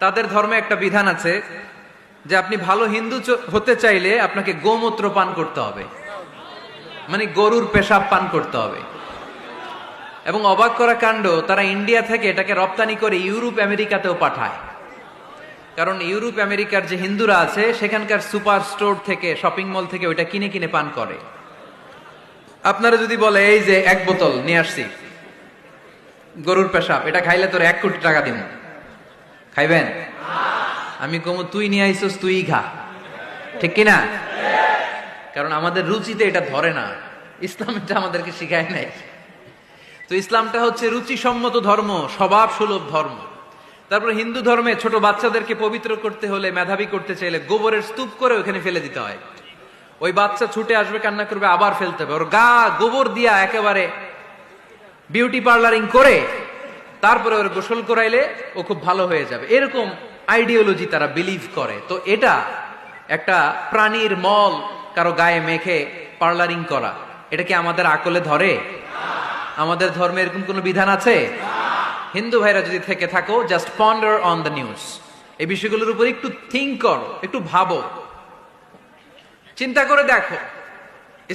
তাদের ধর্মে একটা বিধান আছে যে আপনি ভালো হিন্দু হতে চাইলে আপনাকে গোমূত্র পান করতে হবে, মানে গরুর পেশাব পান করতে হবে। এবং অবাক করা কাণ্ড, তারা ইন্ডিয়া থেকে এটাকে রপ্তানি করে ইউরোপ আমেরিকাতেও পাঠায়। কারণ ইউরোপ আমেরিকার যে হিন্দুরা আছে সেখানকার সুপার স্টোর থেকে, শপিং মল থেকে ওইটা কিনে কিনে পান করে। আপনারা যদি বলে এই যে 1 বোতল নিয়ে আসছি গরুর পেশাব, এটা খাইলে তোর 1 কোটি টাকা দিব, খাইবেন? আমি কমু তুই নিয়ে আইসোস, তুই খা, ঠিক কিনা? কারণ আমাদের রুচিতে এটা ধরে না, ইসলাম এটা আমাদেরকে শিখায় নাই। তো ইসলামটা হচ্ছে রুচিসম্মত ধর্ম, স্বভাব সুলভ ধর্ম। তারপরে হিন্দু ধর্মে ছোট বাচ্চাদেরকে পবিত্র করতে হলে, মেধাবী করতে চাইলে গোবরের স্তূপ করে ওখানে ফেলে দিতে হয়। ওই বাচ্চা ছুটে আসবে, কান্না করবে, আবার ফেলতে হবে। ওর গা গোবর দিয়া একেবারে বিউটি পার্লারিং করে তারপরে ওর গোসল করাইলে ও খুব ভালো হয়ে যাবে, এরকম আইডিওলজি তারা বিলিভ করে। তো এটা একটা প্রাণীর মল কারো গায়ে মেখে পার্লারিং করা, এটা কি আমাদের আকলে ধরে? আমাদের ধর্মে এরকম কোনো বিধান আছে? হিন্দু ভাইরা যদি থেকে থাকো, just ponder on the news, এই বিষয়গুলোর উপর একটু থিঙ্ক করো, একটু ভাবো, চিন্তা করে দেখো।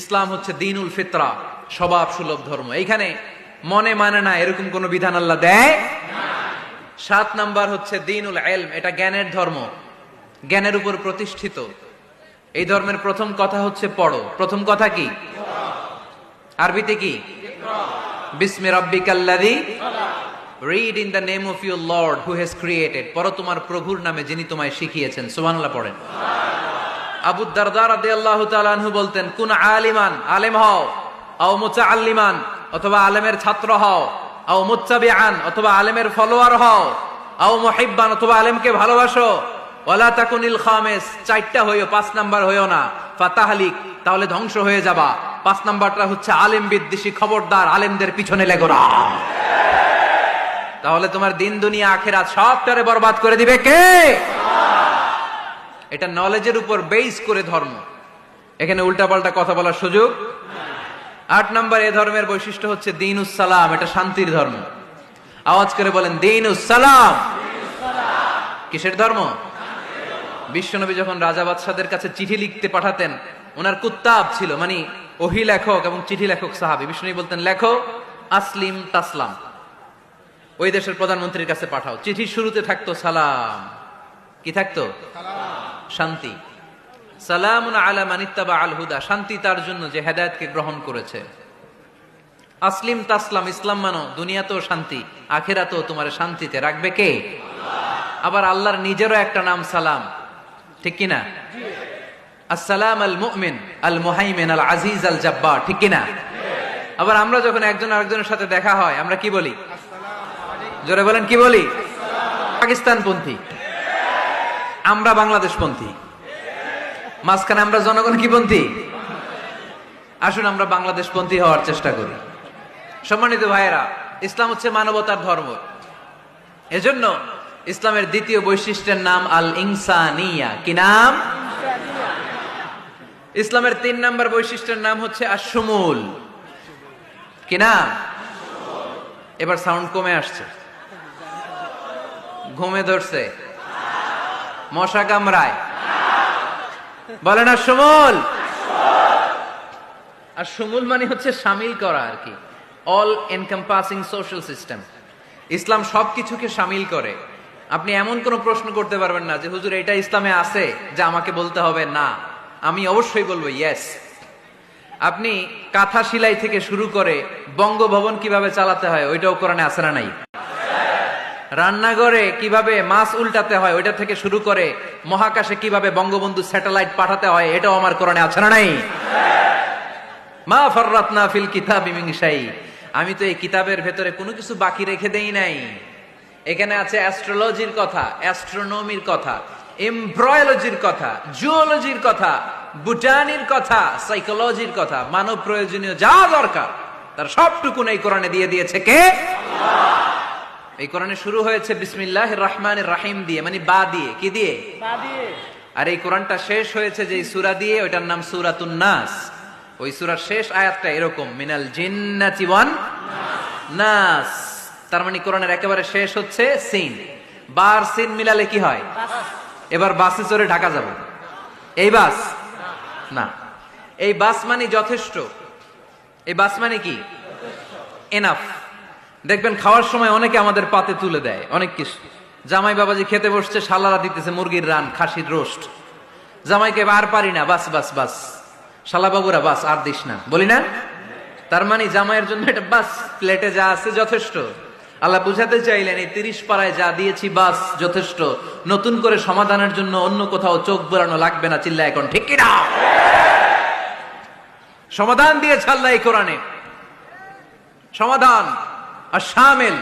ইসলাম হচ্ছে দ্বীনুল ফিতরা, স্বভাব সুলভ ধর্ম। এইখানে মনে মানে না এরকম কোন বিধান আল্লাহ দেয় না। 7 নাম্বার হচ্ছে দ্বীনুল ইলম, এটা জ্ঞানের ধর্ম, জ্ঞানের উপর প্রতিষ্ঠিত। এই ধর্মের প্রথম কথা হচ্ছে পড়ো। প্রথম কথা কি? আরবিতে কি? বিসমি রাব্বিকাল্লাযী, read in the name of your lord who has created. পড়ো তোমার প্রভুর নামে যিনি তোমায় শিখিয়েছেন। সুবহানাল্লাহ পড়েন। আবু দারদা রাদিয়াল্লাহু তাআলা আনহু বলতেন, কুন আলিমান, আলেম হও, আও মুতাআল্লিমান, অথবা আলেমের ছাত্র হও, আও মুত্তাবিআন, অথবা আলেমের ফলোয়ার হও, আও মুহিব্বান, অথবা আলেমকে ভালোবাসো, ওয়ালা তাকুনিল খামিস, 4টা হইও, 5 নাম্বার হইও না, ফাতাহলিক, তাহলে ধ্বংস হয়ে যাবা। 5 নাম্বারটা হচ্ছে আলেম বিদ্বেষী, খবরদার আলেমদের পিছনে লেগো না, তাহলে তোমার দিন দুনিয়া আখিরাত সবটারে বরবাদ করে দিবে কে? এটা নলেজের উপর বেস করে ধর্ম, এখানে উল্টাপাল্টা কথা বলার সুযোগ। 8 নাম্বার এই ধর্মের বৈশিষ্ট্য হচ্ছে দ্বীনুস সালাম, এটা শান্তির ধর্ম। আওয়াজ করে বলেন দ্বীনুস সালাম। কিসের ধর্ম? বিশ্বনবী যখন রাজা বাদশাদের কাছে চিঠি লিখতে পাঠাতেন, ওনার কুত্তাব ছিল, মানে ওহী লেখক এবং চিঠি লেখক সাহাবী। বিশ্বনবী বলতেন লেখো আসলিম তাসলাম, ওই দেশের প্রধানমন্ত্রীর কাছে পাঠাও। চিঠির শুরুতে থাকতো সালাম, কি থাকতো? শান্তি। সালামুন আলা মান ইত্তাবা আল হুদা, শান্তি তার জন্য যে হেদায়েতকে গ্রহণ করেছে। আসলিম তাসলাম, ইসলাম মানো, দুনিয়াতেও শান্তি, আখিরাতেও তোমার শান্তিতে রাখবে কে? আবার আল্লাহর নিজেরও একটা নাম সালাম, ঠিক কিনা? আসসালাম আল মুমিন আল মুহাইমিন আল আজিজ আল জাব্বার, ঠিক কিনা? আবার আমরা যখন একজন আরেকজনের সাথে দেখা হয় আমরা কি বলি? জোরে বলেন, কি বলি? পাকিস্তানপন্থী, আমরা বাংলাদেশপন্থী, মাঝখানে আমরা জনগণ কি পন্থী? আসুন আমরা বাংলাদেশপন্থী হওয়ার চেষ্টা করি। সম্মানিত ভাইয়েরা, ইসলাম হচ্ছে মানবতার ধর্ম। এজন্য ইসলামের দ্বিতীয় বৈশিষ্ট্যের নাম আল ইনসানিয়া। কি নাম? ইসলামের 3 নাম্বার বৈশিষ্ট্যের নাম হচ্ছে আশ-শুমুল। কি নাম? এবার সাউন্ড কমে আসছে, ঘুমে ধরছে, মশা কামড়ায়, বলেন আশ-শুমুল। আশ-শুমুল মানে হচ্ছে শামিল করা আর কি, অল এনকম্পাসিং সোশ্যাল সিস্টেম। ইসলাম সবকিছুকে শামিল করে। আপনি এমন কোন প্রশ্ন করতে পারবেন না যে হুজুর এটা ইসলামে আছে যে আমাকে বলতে হবে না, আমি অবশ্যই বলবো ইয়েস। আপনি কাঁথা সেলাই থেকে শুরু করে বঙ্গভবন কিভাবে চালাতে হয় ওইটাও কোরআনে আছে না নাই? রান্নাঘরে কিভাবে মাছ উল্টাতে হয় ওইটা থেকে শুরু করে মহাকাশে কিভাবে বঙ্গবন্ধু স্যাটেলাইট পাঠাতে হয় এটাও আমার কোরআনে আছে না নাই? মা ফাররাতনা ফিল কিতাবি মিন শাই, আমি তো এই কিতাবের ভেতরে কোনো কিছু বাকি রেখে দেই নাই। এখানে আছে অ্যাস্ট্রোলজির কথা, অ্যাস্ট্রোনমির কথা, এমব্রয়োলজির কথা, জুওলজির কথা, বুটানির কথা, সাইকোলজির কথা, মানব প্রয়োজনীয় যা দরকার তার সবটুকু এই কোরআনে দিয়ে দিয়েছে কে? আল্লাহ। এই কোরআনে শুরু হয়েছে বিসমিল্লাহির রহমানির রহিম দিয়ে, মানে বা দিয়ে। কি দিয়ে? বা দিয়ে। আর এই কোরআনটা শেষ হয়েছে যে সূরা দিয়ে, ওইটার নাম সূরাতুন নাস। ওই সূরার শেষ আয়াতটা এরকম, মিনাল জিন্নাতি ওয়ান নাস। তার মানে কোরআনের একেবারে শেষ হচ্ছে সিন। বার সিন মিলালে কি হয়? এবার বাসে চড়ে ঢাকা যাব, এই বাস না, এই বাস মানে যথেষ্ট, এই বাস মানে কি? এনাফ। দেখবেন খাওয়ার সময় অনেকে আমাদের পাতে তুলে দেয় অনেক কিছু। জামাই বাবাজি খেতে বসছে, শালারা দিতেছে মুরগির রান, খাসির রোস্ট। জামাইকে আর পারি না, বাস বাস বাস, শালা বাবুরা বাস আর দিস না, বলি না? তার মানে জামাইয়ের জন্য এটা বাস, প্লেটে যা আছে যথেষ্ট। আল্লাহ বুঝাতে চাইলেন এই 30 পাড়ায় যা দিয়েছি বাস যথেষ্ট, নতুন করে সমাধানের জন্য অন্য কোথাও চোখ বোলানো লাগবে না। চিল্লা এখন ঠিক কিনা? সমাধান দিয়েছে আল্লাহ এই কোরআনে, সমাধান আর শামিল,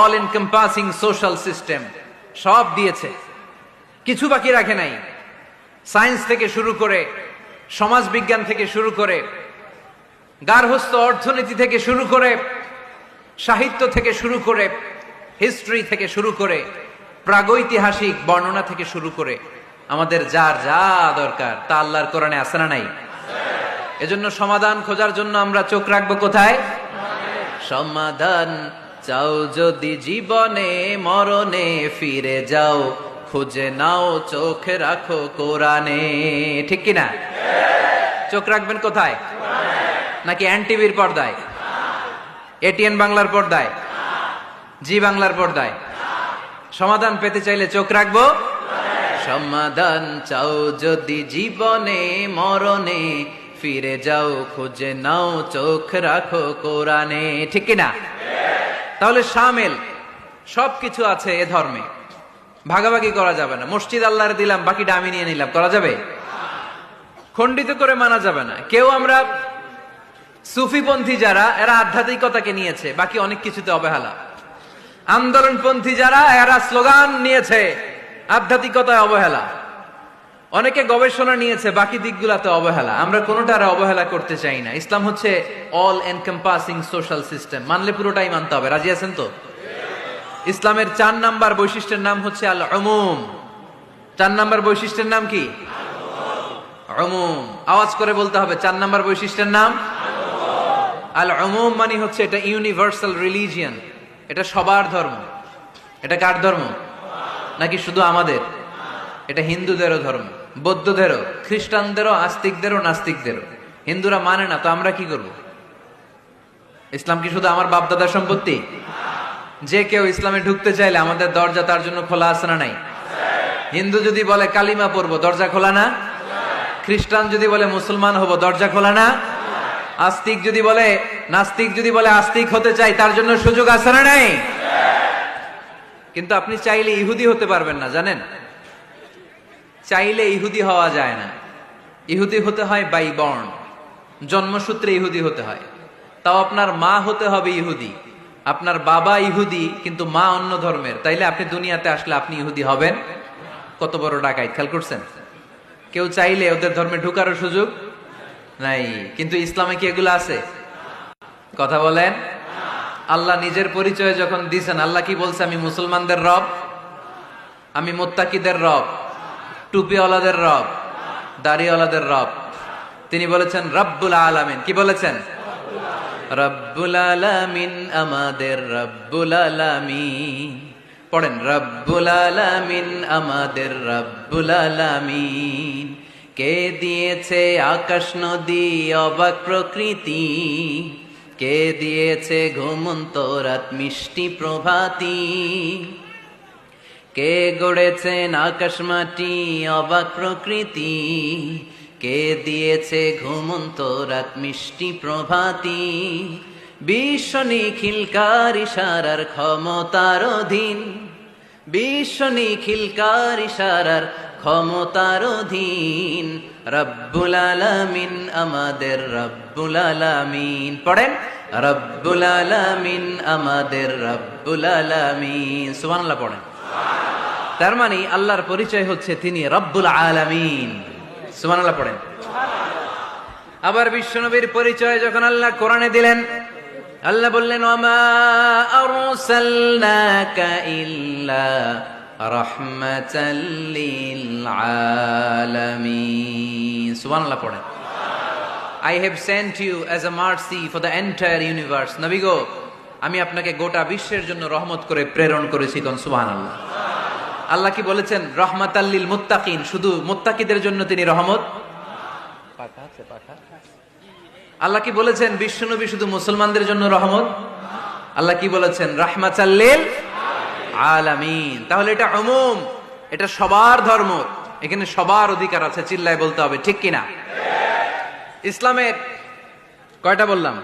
অল এনকম্পাসিং সোশ্যাল সিস্টেম সব দিয়েছে, কিছু বাকি রাখে নাই। সায়েন্স থেকে শুরু করে, সমাজ বিজ্ঞান থেকে শুরু করে, গার্হস্থ্য অর্থনীতি থেকে শুরু করে, সাহিত্য থেকে শুরু করে, হিস্ট্রি থেকে শুরু করে, প্রাগৈতিহাসিক বর্ণনা থেকে শুরু করে, আমাদের যার যা দরকার তা আল্লাহর কোরআনে আছে না নাই? এজন্য সমাধান খোঁজার জন্য আমরা চোখ রাখবো কোথায়? সমাধান চাও যদি জীবনে মরণে ফিরে যাও, খুঁজে নাও চোখ রাখো কোরআনে। ঠিক কিনা? চোখ রাখবেন কোথায়? নাকি এনটিভির পর্দায়, এটিএন বাংলার পর্দায়, জি বাংলার পর্দায়? সমাধান পেতে চাইলে চোখ রাখবো। সমাধান চাও যদি জীবনে মরণে ফিরে যাও, খুঁজে নাও চোখ রাখো কোরআনে। ঠিক কিনা? তাহলে শামিল সবকিছু আছে এ ধর্মে, ভাগাভাগি করা যাবে না। মসজিদ আল্লাহর দিলাম, বাকিটা আমি নিয়ে নিলাম, করা যাবে? খণ্ডিত করে মানা যাবে না। কেউ আমরা সুফিপন্থী যারা, এরা আধ্যাত্মিকতাকে নিয়েছে, বাকি অনেক কিছুতে অবহেলা। আন্দোলনপন্থী যারা, এরা স্লোগান নিয়েছে, আধ্যাত্মিকতায় অবহেলা। অনেকে গবেষণা নিয়েছে, বাকি দিকগুলাতে অবহেলা। আমরা কোনোটারে অবহেলা করতে চাই না। ইসলাম হচ্ছে অল এনকম্পাসিং সোশ্যাল সিস্টেম, মানলে পুরোটাই মানতে হবে। রাজি আছেন তো? ইসলামের 4 নাম্বার বৈশিষ্ট্যের নাম হচ্ছে আল উমুম। 4 নাম্বার বৈশিষ্ট্যের নাম কি? উমুম। আওয়াজ করে বলতে হবে, 4 নাম্বার বৈশিষ্ট্যের নাম আল উমুম। মানে হচ্ছে এটা ইউনিভার্সাল রিলিজিয়ন, এটা সবার ধর্ম। এটা কার ধর্ম? নাকি শুধু আমাদের? এটা হিন্দুদেরও ধর্ম, বৌদ্ধদেরও, খ্রিস্টানদেরও, আস্তিকদেরও, নাস্তিকদেরও। হিন্দুরা মানে না তো আমরা কি করব? ইসলাম কি শুধু আমার বাপদাদার সম্পত্তি? যে কেউ ইসলামে ঢুকতে চাইলে আমাদের দরজা তার জন্য খোলা আছে না নাই? হিন্দু যদি বলে কালিমা পড়বো, দরজা খোলা না? খ্রিস্টান যদি বলে মুসলমান হব, দরজা খোলা না? আস্তিক যদি বলে, নাস্তিক যদি বলে আস্তিক হতে চাই, তার জন্য সুযোগ আছে না নাই? কিন্তু আপনি চাইলে ইহুদি হতে পারবেন না, জানেন? চাইলে ইহুদি হওয়া যায় না। ইহুদি হতে হয় বাই বর্ন, জন্মসূত্রে ইহুদি হতে হয়। তাও আপনার মা হতে হবে ইহুদি, আপনার বাবা ইহুদি কিন্তু মা অন্য ধর্মের, তাইলে আপনি দুনিয়াতে আসলে আপনি ইহুদি হবেন? কত বড় ডাকাইত! খেয়াল করছেন? কেউ চাইলে ওদের ধর্মে ঢুকারও সুযোগ নাই। কিন্তু ইসলামে কি এগুলো আছে? কথা বলেন। আল্লাহ নিজের পরিচয় যখন দিয়েছেন, আল্লাহ কি বলছে? আমি মুসলমানদের রব, আমি মুত্তাকিদের রব, টুপিওয়ালাদের রব, দাড়িওয়ালাদের রব। তিনি বলেছেন রব্বুল আলামিন। কি বলেছেন? রব্বুল আলামিন, আমাদের রব্বুল আলামিন। পড়েন, রব্বুল আলামিন, আমাদের রব্বুল আলামিন। কে দিয়েছে আকাশ নদী অবাক প্রকৃতি, কে দিয়েছে ঘুমন্ত রাত মিষ্টি প্রভাতী, কে গড়েছেন আকাশ মাটি অবাক প্রকৃতি, কে দিয়েছে ঘুমন্ত রাত মিষ্টি প্রভাতী। বিশ্ব নিখিলকার ইশারার ক্ষমতার অধীন, বিশ্ব নিখিলকার ইশারার ক্ষমতার অধীন। রব্বুল আলামিন, আমাদের রব্বুল আলামিন। পড়েন, রব্বুল আলামিন, আমাদের রব্বুল আলামিন। সুবহানাল্লাহ পড়েন। তার মানে আল্লাহর পরিচয় হচ্ছে তিনি রব্বুল আলামিন। সুবহানাল্লাহ পড়েন। আবার বিশ্বনবীর পরিচয় যখন আল্লাহ কোরআনে দিলেন, আল্লাহ বললেন ওয়ামা আরসালনাকা ইল্লা রাহমাতাল লিল আলামিন। সুবহানাল্লাহ পড়েন। I have sent you as a mercy for the entire universe. নবী গো, আমি আপনাকে গোটা বিশ্বের জন্য রহমত করে প্রেরণ করেছি। কোন সুবহানাল্লাহ। আল্লাহ কি বলেছেন? রহমাতাল্লিল মুত্তাকিন, শুধু মুত্তাকিদের জন্য তিনি রহমত। আল্লাহ কি বলেছেন বিশ্বনবী শুধু মুসলমানদের জন্য রহমত? আল্লাহ কি বলেছেন? রাহমাতাল্লিল আলামিন। তাহলে এটা উমুম, এটা সবার ধর্ম, এখানে সবার অধিকার আছে। চিল্লায় বলতে হবে ঠিক কিনা? ইসলামের কয়টা বললাম?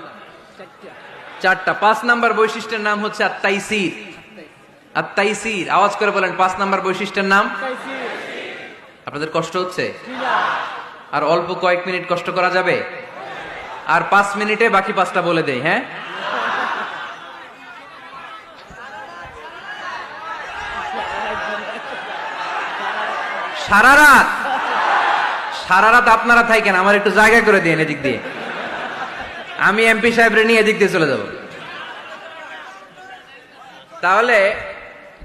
চারটা। 5 নাম্বার বৈশিষ্ট্যের নাম হচ্ছে আত-তাইসির। আত-তাইসির, আওয়াজ করে বলেন 5 নাম্বার বৈশিষ্ট্যের নাম। আপনাদের কষ্ট হচ্ছে? আর অল্প কয়েক মিনিট কষ্ট করা যাবে? আর 5 মিনিটে বাকি 5টা বলে দেই। হ্যাঁ, সারা রাত আপনারা থাকেন, আমার একটু জায়গা করে দিন এদিক দিয়ে। আমি এমপি সাহেবরে নিয়ে এদিক দিয়ে চলে যাব। তাহলে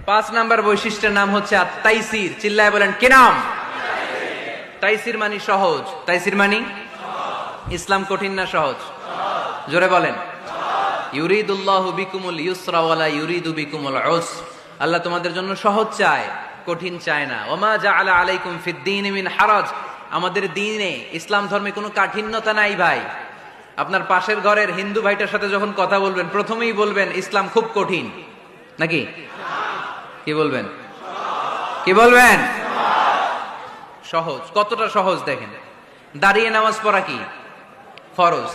5 নাম্বার বৈশিষ্ট্যের নাম হচ্ছে আত-তাইসির। চিল্লায় বলেন কি নাম? তাইসির মানে সহজ। তাইসির মানে ইসলাম কঠিন না সহজ? জোরে বলেন। ইউরিদুল্লাহু বিকুমুল ইউসরা ওয়ালা ইউরিদু বিকুমুল উসর। আল্লাহ তোমাদের জন্য সহজ চায়, কঠিন চায় না। ওমা জাআলা আলাইকুম ফিদ-দীনি মিন হারাজ। আমাদের দ্বীনে, ইসলাম ধর্মে কোনো কাঠিন্যতা নাই ভাই। আপনার পাশের ঘরের হিন্দু ভাইটার সাথে যখন কথা বলবেন, প্রথমেই বলবেন ইসলাম খুব কঠিন, নাকি? কি বলবেন? কি বলবেন? সহজ। কতটা সহজ দেখেন। দাঁড়িয়ে নামাজ পড়া কি ফরজ?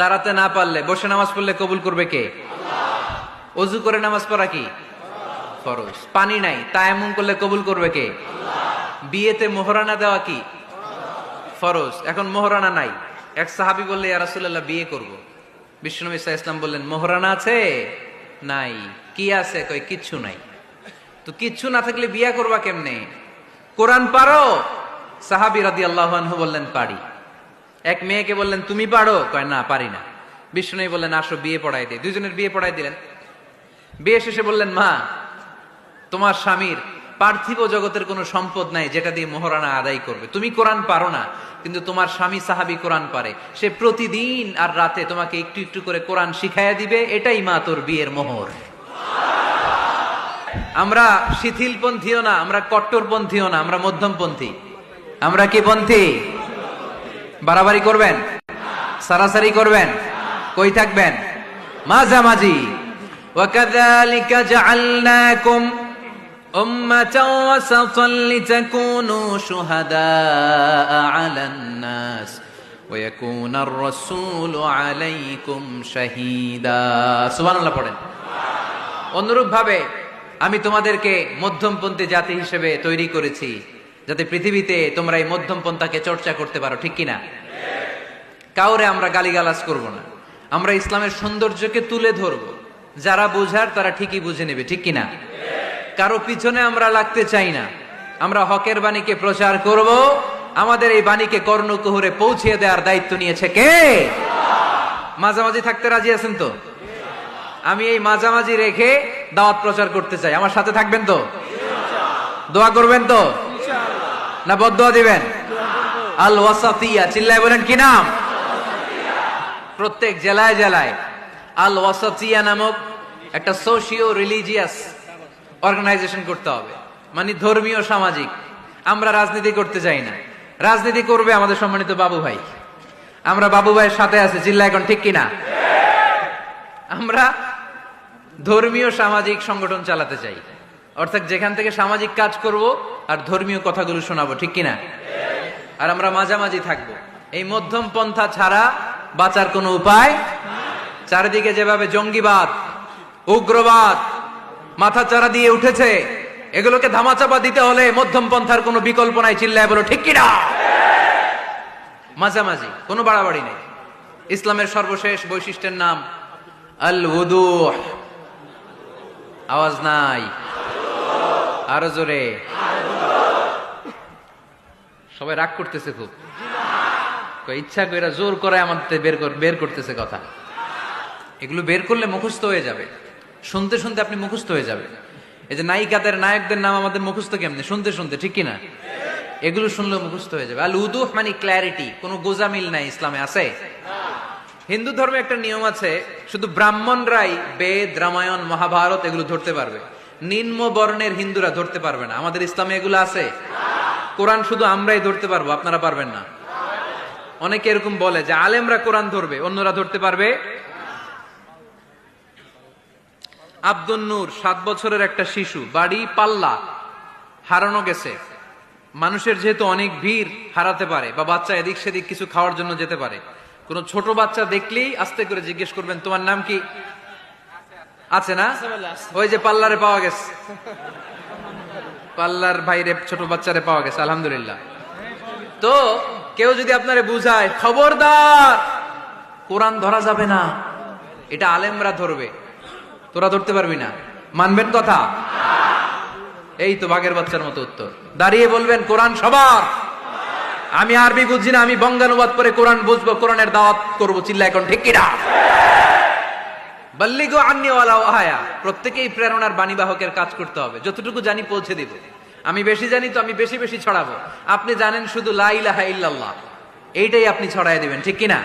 দাঁড়াতে না পারলে বসে নামাজ পড়লে কবুল করবে কে? আল্লাহ। ওযু করে নামাজ পড়া কি ফরজ? পানি নাই, তায়াম্মুম করলে কবুল করবে কে? আল্লাহ। বিয়েতে মোহরানা দেওয়া কি ফরজ? এখন মোহরানা নাই। এক সাহাবী বললে, ইয়া রাসূলুল্লাহ বিয়ে করব। বিশ্বনবী সাল্লাল্লাহু আলাইহি ওয়াসাল্লাম বললেন, মোহরানা আছে? নাই। কি আছে? কই কিচ্ছু নাই। তো কিচ্ছু না থাকলে বিয়ে করবা কেমনে? কোরআন পারো? সাহাবী রাদিয়াল্লাহু আনহু বললেন, পারি। এক মেয়েকে বললেন, তুমি পারো? কয় না, পারি না। বিশ্বনবী বললেন, আসো বিয়ে পড়াই দেই। দুইজনের বিয়ে পড়াই দিলেন। বিয়ে শেষে বললেন, মা, তোমার স্বামীর পার্থিব জগতের কোনো সম্পদ নাই যেটা দিয়ে মোহরানা আদায় করবে। তুমি কোরআন পারো না, কিন্তু তোমার স্বামী সাহাবী কোরআন পারে। সে প্রতিদিন আর রাতে তোমাকে একটু একটু করে কোরআন শিখাইয়া দিবে। এটাই মা তোর বিয়ের মোহর। আমরা শিথিলপন্থীও না, আমরা কট্টরপন্থীও না, আমরা মধ্যমপন্থী। আমরা কি পন্থী? বাড়াবাড়ি করবেন? সারাসারি করবেন? কই থাকবেন? মাঝামাঝি। وَكَذَلِكَ جَعَلْنَاكُمْ أُمَّةً وَسَطًا لِتَكُونُوا شُهَدَاءَ عَلَى النَّاسِ وَيَكُونَ الرَّسُولُ عَلَيْكُمْ شَهِيدًا। সুবহানাল্লাহ পড়েন। অনুরূপ ভাবে আমি তোমাদেরকে মধ্যমপন্থী জাতি হিসেবে তৈরি করেছি, যাতে পৃথিবীতে তোমরা এই মধ্যমপন্থাকে চর্চা করতে পারো। ঠিক কিনা? কাউরে আমরা গালিগালাজ করব না। আমরা ইসলামের সৌন্দর্যকে তুলে ধরব। যারা বোঝার তারা ঠিকই বুঝে নেবে। ঠিক কিনা? কারো পিছনে আমরা লাগতে চাই না। আমরা হকের বাণীকে প্রচার করব। আমাদের এই বাণীকে কর্ণকুহরে পৌঁছে দেওয়ার দায়িত্ব নিয়েছে কে? মাঝামাঝি থাকতে রাজি আছেন তো? আমি এই মাঝামাঝি রেখে দাওয়াত প্রচার করতে চাই। আমার সাথে থাকবেন তো? দোয়া করবেন তো? না বদদোয়া দিবেন? আল ওয়াসাতিয়া। চিল্লায় বলেন কি নাম? প্রত্যেক জেলায় জেলায় আল ওয়াসাতিয়া নামক একটা সোশিও রিলিজিয়াস অর্গানাইজেশন করতে হবে, মানে ধর্মীয় সামাজিক। আমরা রাজনীতি করতে চাই না। রাজনীতি করবে আমাদের সম্মানিত বাবু ভাই। আমরা বাবু ভাইয়ের সাথে আছি। চিল্লায় এখন ঠিক কিনা? আমরা ধর্মীয় সামাজিক সংগঠন চালাতে চাই, অর্থাৎ যেখান থেকে সামাজিক কাজ করব আর ধর্মীয় কথাগুলো শোনাবো। ঠিক কিনা? আর আমরা মাঝামাঝি থাকবো। এই মধ্যম পন্থা ছাড়া বাঁচার কোনো উপায়। চারিদিকে যেভাবে জঙ্গিবাদ, উগ্রবাদ মাথাচাড়া দিয়ে উঠেছে, এগুলোকে ধামাচাপা দিতে হলে মধ্যম পন্থার কোনো বিকল্প নাই। চিল্লায় বলো ঠিক কিনা? মাঝামাঝি, কোনো বাড়াবাড়ি নেই। ইসলামের সর্বশেষ বৈশিষ্ট্যের নাম আল উদুহ। আওয়াজ নাই, আরো জোরে। সবাই রাগ করতেছে খুব। ইচ্ছা করে জোর করে আমাদের বের করতেছে কথা। এগুলো বের করলে মুখস্থ হয়ে যাবে। শুনতে শুনতে আপনি মুখস্থ হয়ে যাবে। এই যে নায়িকাদের, নায়কদের নাম আমাদের মুখস্থ কেমনে? শুনতে শুনতে। ঠিক কিনা? এগুলো শুনলে মুখস্থ হয়ে যাবে। আল উদুহ মানে ক্ল্যারিটি। কোনো গোজামিল নাই ইসলামে। আছে? হিন্দু ধর্মে একটা নিয়ম আছে, শুধু ব্রাহ্মণরাই বেদ, রামায়ণ, মহাভারত এগুলো ধরতে পারবে, নিম্ন বর্ণের হিন্দুরা ধরতে পারবে না। আমাদের ইসলামে এগুলো আছে? কোরআন শুধু আমরাই ধরতে পারবো, আপনারা পারবেন না। অনেকে এরকম বলে যে আলেমরা কোরআন ধরবে, অন্যরা ধরতে পারবে। আব্দুল নূর 7 বছরের একটা শিশু, বাড়ি পাল্লা, হারানো গেছে। মানুষের যেহেতু অনেক ভিড়, হারাতে পারে, বা বাচ্চা এদিক সেদিক কিছু খাওয়ার জন্য যেতে পারে। কোন ছোট বাচ্চা দেখলেই আস্তে করে জিজ্ঞেস করবেন, তোমার নাম কি? আছে না? ওই যে পাল্লারে পাওয়া গেছে, পাল্লার বাইরে ছোট বাচ্চারে পাওয়া গেছে, আলহামদুলিল্লাহ। তো কেউ যদি আপনারে বুঝায়, খবরদার কোরআন ধরা যাবে না, এটা আলেমরা ধরবে, তোরা ধরতে পারবি না, মানবেন কথা? এই তো বাঘের বাচ্চার মতো উত্তর। দাঁড়িয়ে বলবেন কোরআন সবার। আমি আরবি বুঝি না, আমি বঙ্গানুবাদ করে কোরআন বুঝবো, কোরআনের দাওয়াত করবো, চিল্লা এখন ঠিক কিনা? বাল্লিগু আন্নি ওয়ালাউ আয়া। প্রত্যেকেই প্রেরণার বাণীবাহকের কাজ করতে হবে, যতটুকু জানি পৌঁছে দিব। আমি বেশি জানি তো আমি বেশি বেশি ছড়াবো। আপনি জানেন শুধু লা ইলাহা ইল্লাল্লাহ, এইটাই আপনি ছড়ায় দিবেন, ঠিক কিনা?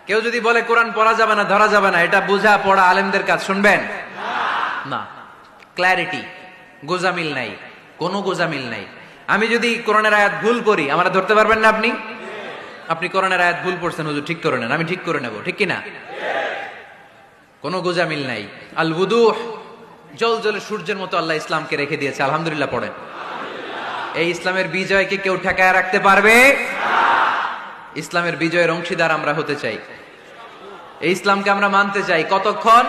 কেউ যদি বলে কোরআন পড়া যাবে না, ধরা যাবে না, এটা বুঝা পড়া আলেমদের কাজ, শুনবেন না। ক্ল্যারিটি, গোজামিল নাই, কোনো গোজামিল নাই। আমি যদি কোরআনের আয়াত ভুল করি, আমরা ধরতে পারবেন না। আপনি কোরআনের আয়াত ভুল পড়ছেন, হুজুর ঠিক করে নেন, আমি ঠিক করে নেব, ঠিক কিনা? কোনো গোজামিল নাই। আল বুদুহ, জল জলে সূর্যের মতো আল্লাহ ইসলামকে রেখে দিয়েছে, আলহামদুলিল্লাহ পড়েন। এই ইসলামের বিজয়কে কেউ ঠেকায় রাখতে পারবে? ইসলামের বিজয়ের অংশীদার আমরা হতে চাই, এই ইসলামকে আমরা মানতে চাই। কতক্ষণ?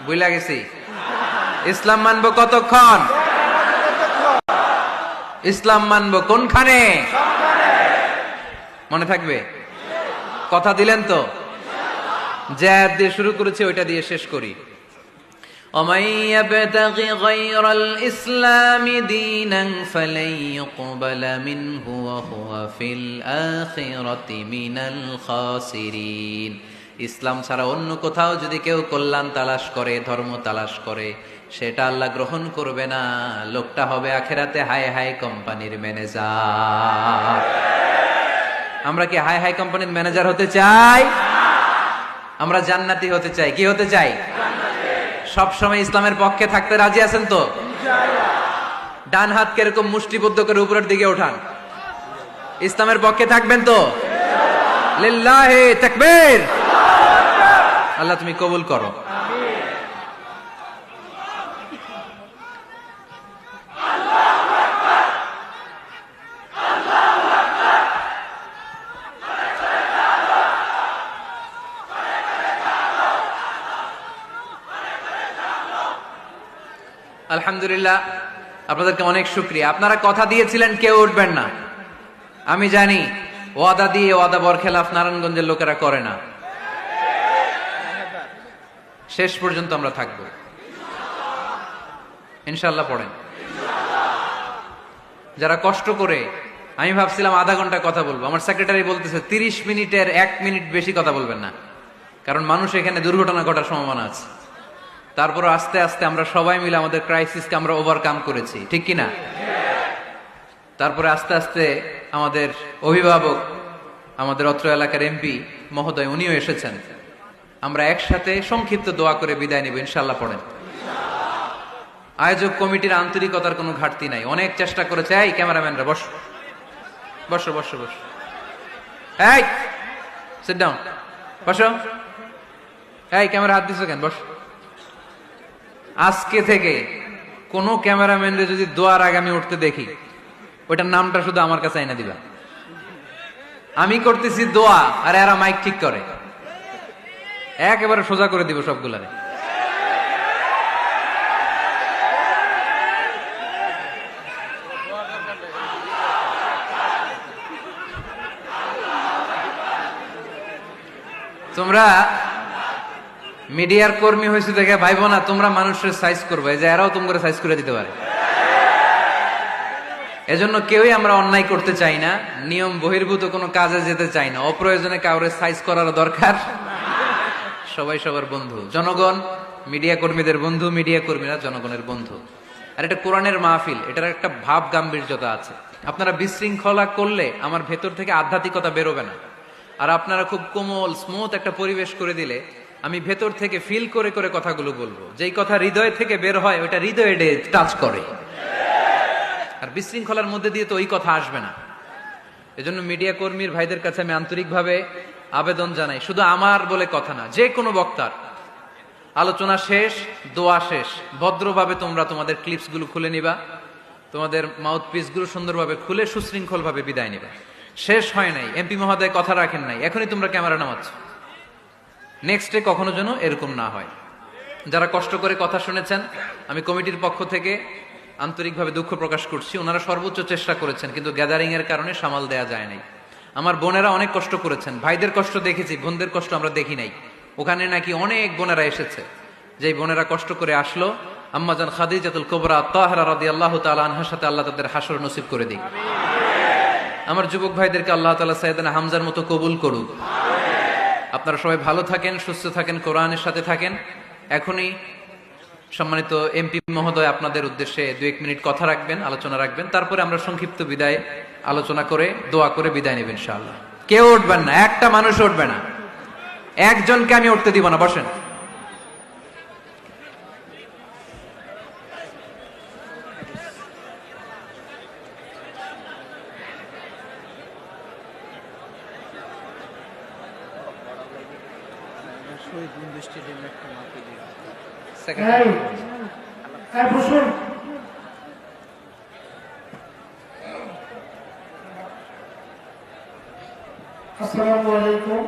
বুঝলা গেছি। ইসলাম মানবো কতক্ষণ? ইসলাম মানবো কোনখানে? মনে থাকবে? কথা দিলেন তো? যে আয়াত দিয়ে শুরু করেছে ওইটা দিয়ে শেষ করি। ومن يبتغي غير الإسلام دينا فلن يقبل منه وهو في الآخرة من الخاسرين। ইসলাম ছাড়া অন্য কোথাও যদি কেউ কল্যাণ তালাশ করে, ধর্ম তালাশ করে, সেটা আল্লাহ গ্রহণ করবে না। লোকটা হবে আখেরাতে হাই হাই কোম্পানির ম্যানেজার। আমরা কি হাই হাই কোম্পানির ম্যানেজার হতে চাই? আমরা জান্নাতি হতে চাই। কি হতে চাই? সব সময় ইসলামের পক্ষে থাকতে রাজি আছেন তো? ডান হাত কিরকম মুষ্টিবদ্ধ করে উপরের দিকে ওঠান। ইসলামের পক্ষে থাকবেন তো? লিল্লাহি তাকবীর। আল্লাহ তুমি কবুল করো। আলহামদুলিল্লাহ, আপনাদেরকে অনেক শুকরিয়া। আপনারা কথা দিয়েছিলেন কেউ উঠবেন না। আমি জানি ওয়াদা দিয়ে ওয়াদা বরখেলাফ নারায়ণগঞ্জের লোকেরা করে না। শেষ পর্যন্ত আমরা থাকব ইনশাআল্লাহ। পড়েন। যারা কষ্ট করে, আমি ভাবছিলাম আধা ঘন্টা কথা বলবো, আমার সেক্রেটারি বলতেছে 30 মিনিটের 1 মিনিট বেশি কথা বলবেন না, কারণ মানুষ এখানে দুর্ঘটনা ঘটার সম্ভাবনা আছে। তারপর আস্তে আস্তে আমরা সবাই মিলে আমাদের ক্রাইসিসকে আমরা ওভারকাম করেছি, ঠিক কিনা? তারপরে আস্তে আস্তে আমাদের অভিভাবক, আমাদের অত্র এলাকার এমপি মহোদয়, উনিও এসেছেন। আমরা একসাথে সংক্ষিপ্ত দোয়া করে বিদায় নেব ইনশাআল্লাহ। পড়েন। আয়োজক কমিটির আন্তরিকতার কোনো ঘাটতি নাই, অনেক চেষ্টা করেছে। এই ক্যামেরাম্যানরা বসো বসো বসো বসো, এই সিট ডাউন, বসো। এই ক্যামেরা হাত দিছো কেন? বস। আজকে থেকে কোন ক্যামেরাম্যানরে যদি দোয়ার আগে আমি উঠতে দেখি, ওইটার নামটা শুধু আমার কাছে এনে দিবা। আমি করতেছি দোয়া আর এরা মাইক ঠিক করে, একেবারে সোজা করে দিব সবগুলারে। তোমরা মিডিয়ার কর্মী হয়েছে দেখে ভাইবো না তোমরা মানুষের সাইজ করবে, যে এরাও তোমরা সাইজ করে দিতে পারে। এজন্য কেউই আমরা অন্যায় করতে চাই না, নিয়ম বহির্ভূত কোনো কাজে যেতে চাই না, অপ্রয়োজনে কাউরে সাইজ করার দরকার। সবাই সবার বন্ধু। জনগণ মিডিয়া কর্মীদের বন্ধু, মিডিয়া কর্মীরা জনগণের বন্ধু। আর এটা কোরআনের মাহফিল, এটার একটা ভাব গাম্ভীর্যতা আছে। আপনারা বিশৃঙ্খলা করলে আমার ভেতর থেকে আধ্যাত্মিকতা বেরোবে না। আর আপনারা খুব কোমল স্মুথ একটা পরিবেশ করে দিলে আমি ভেতর থেকে ফিল করে করে কথাগুলো বলবো। যেই কথা হৃদয় থেকে বের হয় ওইটা হৃদয়ে টাচ করে। আর বিশৃঙ্খলার মধ্যে দিয়ে তো ওই কথা আসবে না। এজন্য মিডিয়া কর্মীর ভাইদের কাছে আমি আন্তরিকভাবে আবেদন জানাই, শুধু আমার বলে কথা না, যে কোনো বক্তার আলোচনা শেষ, দোয়া শেষ, ভদ্রভাবে তোমরা তোমাদের ক্লিপস গুলো খুলে নিবা, তোমাদের মাউথ পিস গুলো সুন্দরভাবে খুলে সুশৃঙ্খল ভাবে বিদায় নিবা। শেষ হয় নাই, এমপি মহোদয় কথা রাখেন নাই, এখনই তোমরা ক্যামেরা নামাচ্ছ। নেক্সটে কখনো যেন এরকম না হয়। যারা কষ্ট করে কথা শুনেছেন, আমি কমিটির পক্ষ থেকে আন্তরিকভাবে দুঃখ প্রকাশ করছি। ওনারা সর্বোচ্চ চেষ্টা করেছেন, কিন্তু গ্যাদারিং এর কারণে সামাল দেয়া যায় নাই। আমার বোনেরা অনেক কষ্ট করেছেন, ভাইদের কষ্ট দেখেছি, বোনদের কষ্ট আমরা দেখি নাই। ওখানে নাকি অনেক বোনেরা এসেছে, যেই বোনেরা কষ্ট করে আসলো। আম্মাজান খাদিজাতুল কুবরা তাহরা রাদিয়াল্লাহু তাআলা আনহার সাথে আল্লাহ তাদের হাসর নসিব করে দিক। আমার যুবক ভাইদেরকে আল্লাহ তাআলা সাইয়েদনা হামজার মতো কবুল করুক। আপনারা সবাই ভালো থাকেন, সুস্থ থাকেন, কোরআনের সাথে থাকেন। এখনই সম্মানিত এমপি মহোদয় আপনাদের উদ্দেশ্যে 2-1 মিনিট কথা রাখবেন, আলোচনা রাখবেন। তারপরে আমরা সংক্ষিপ্ত বিদায় আলোচনা করে দোয়া করে বিদায় নেবেন ইনশাআল্লাহ। কেউ উঠবেন না, একটা মানুষ উঠবে না, একজনকে আমি উঠতে দিব না। বসেন। আসসালামু আলাইকুম।